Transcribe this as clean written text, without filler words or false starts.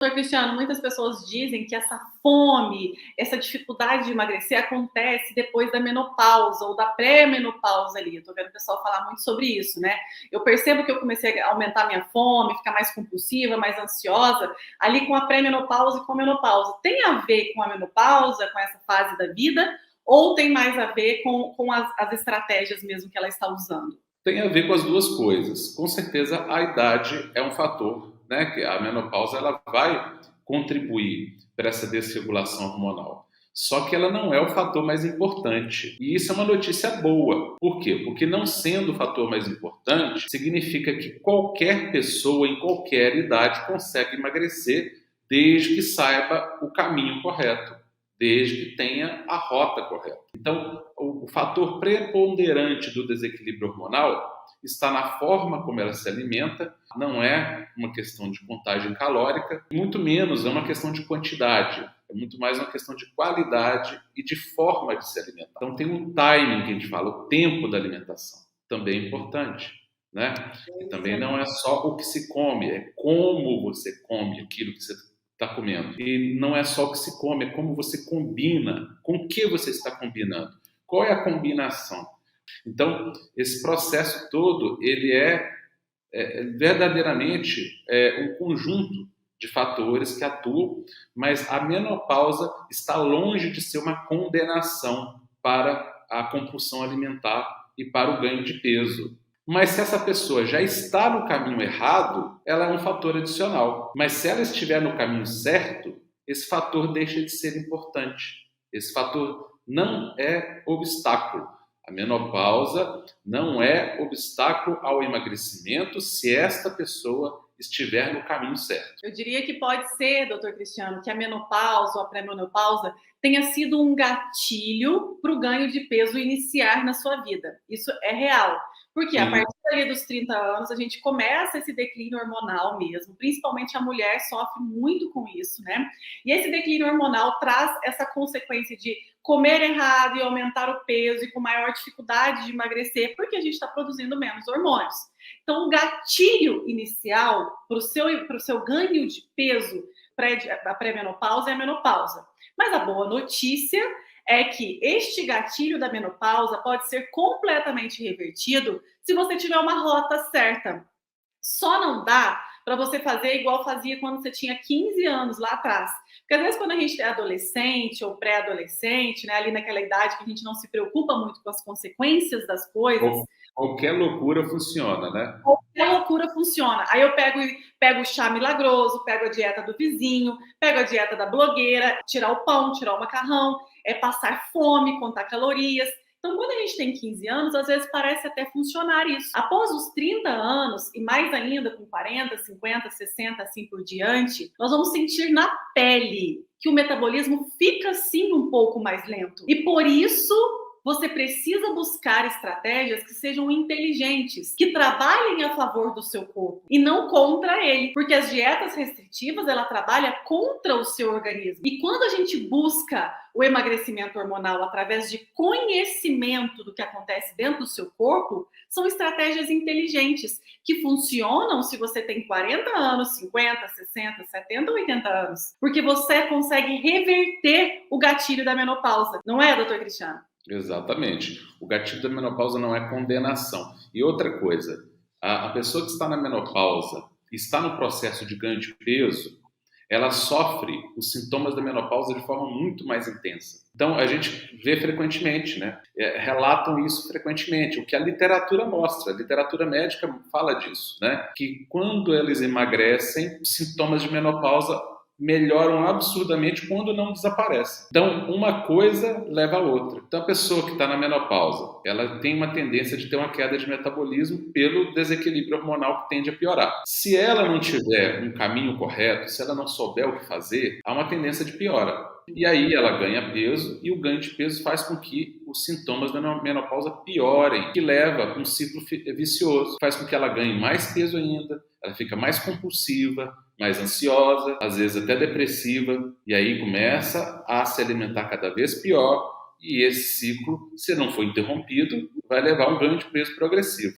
Doutor Cristiano, muitas pessoas dizem que essa fome, essa dificuldade de emagrecer acontece depois da menopausa ou da pré-menopausa ali. Eu tô vendo o pessoal falar muito sobre isso, né? Eu percebo que eu comecei a aumentar minha fome, ficar mais compulsiva, mais ansiosa, ali com a pré-menopausa e com a menopausa. Tem a ver com a menopausa, com essa fase da vida, ou tem mais a ver com as estratégias mesmo que ela está usando? Tem a ver com as duas coisas. Com certeza, a idade é um fator, né? Que a menopausa ela vai contribuir para essa desregulação hormonal. Só que ela não é o fator mais importante. E isso é uma notícia boa. Por quê? Porque não sendo o fator mais importante, significa que qualquer pessoa em qualquer idade consegue emagrecer desde que saiba o caminho correto, desde que tenha a rota correta. Então, o fator preponderante do desequilíbrio hormonal está na forma como ela se alimenta, não é uma questão de contagem calórica, muito menos é uma questão de quantidade, é muito mais uma questão de qualidade e de forma de se alimentar. Então tem um timing que a gente fala, o tempo da alimentação, também é importante, né? E também não é só o que se come, é como você come aquilo que você está comendo. E não é só o que se come, é como você combina, com o que você está combinando. Qual é a combinação? Então, esse processo todo, ele é verdadeiramente um conjunto de fatores que atuam, mas a menopausa está longe de ser uma condenação para a compulsão alimentar e para o ganho de peso. Mas se essa pessoa já está no caminho errado, ela é um fator adicional. Mas se ela estiver no caminho certo, esse fator deixa de ser importante. Esse fator não é obstáculo. A menopausa não é obstáculo ao emagrecimento se esta pessoa estiver no caminho certo. Eu diria que pode ser, doutor Cristiano, que a menopausa ou a pré-menopausa tenha sido um gatilho para o ganho de peso iniciar na sua vida. Isso é real. Porque a Sim. partir ali dos 30 anos, a gente começa esse declínio hormonal mesmo. Principalmente a mulher sofre muito com isso, né? E esse declínio hormonal traz essa consequência de comer errado e aumentar o peso e com maior dificuldade de emagrecer, porque a gente está produzindo menos hormônios. Então, o gatilho inicial para o seu ganho de peso a pré-menopausa é a menopausa. Mas a boa notícia é que este gatilho da menopausa pode ser completamente revertido se você tiver uma rota certa. Só não dá para você fazer igual fazia quando você tinha 15 anos lá atrás. Porque às vezes quando a gente é adolescente ou pré-adolescente, né, ali naquela idade que a gente não se preocupa muito com as consequências das coisas, Qualquer loucura funciona, né? qualquer loucura funciona. Aí eu pego o chá milagroso, pego a dieta do vizinho, pego a dieta da blogueira, tirar o pão, tirar o macarrão, passar fome, contar calorias. Então, quando a gente tem 15 anos, às vezes parece até funcionar isso. Após os 30 anos, e mais ainda com 40, 50, 60, assim por diante, nós vamos sentir na pele que o metabolismo fica sim um pouco mais lento. E por isso você precisa buscar estratégias que sejam inteligentes, que trabalhem a favor do seu corpo e não contra ele, porque as dietas restritivas, ela trabalha contra o seu organismo. E quando a gente busca o emagrecimento hormonal através de conhecimento do que acontece dentro do seu corpo, são estratégias inteligentes que funcionam se você tem 40 anos, 50, 60, 70, 80 anos, porque você consegue reverter o gatilho da menopausa. Não é, doutor Cristiano? Exatamente. O gatilho da menopausa não é condenação. E outra coisa, a pessoa que está na menopausa, está no processo de ganho de peso, ela sofre os sintomas da menopausa de forma muito mais intensa. Então, a gente vê frequentemente, né? Relatam isso frequentemente, o que a literatura mostra, a literatura médica fala disso, né? Que quando eles emagrecem, os sintomas de menopausa melhoram absurdamente quando não desaparecem. Então, uma coisa leva a outra. Então, a pessoa que está na menopausa, ela tem uma tendência de ter uma queda de metabolismo pelo desequilíbrio hormonal que tende a piorar. Se ela não tiver um caminho correto, se ela não souber o que fazer, há uma tendência de piora. E aí ela ganha peso e o ganho de peso faz com que os sintomas da menopausa piorem, que leva a um ciclo vicioso, faz com que ela ganhe mais peso ainda, ela fica mais compulsiva, mais ansiosa, às vezes até depressiva, e aí começa a se alimentar cada vez pior, e esse ciclo, se não for interrompido, vai levar a um ganho de peso progressivo.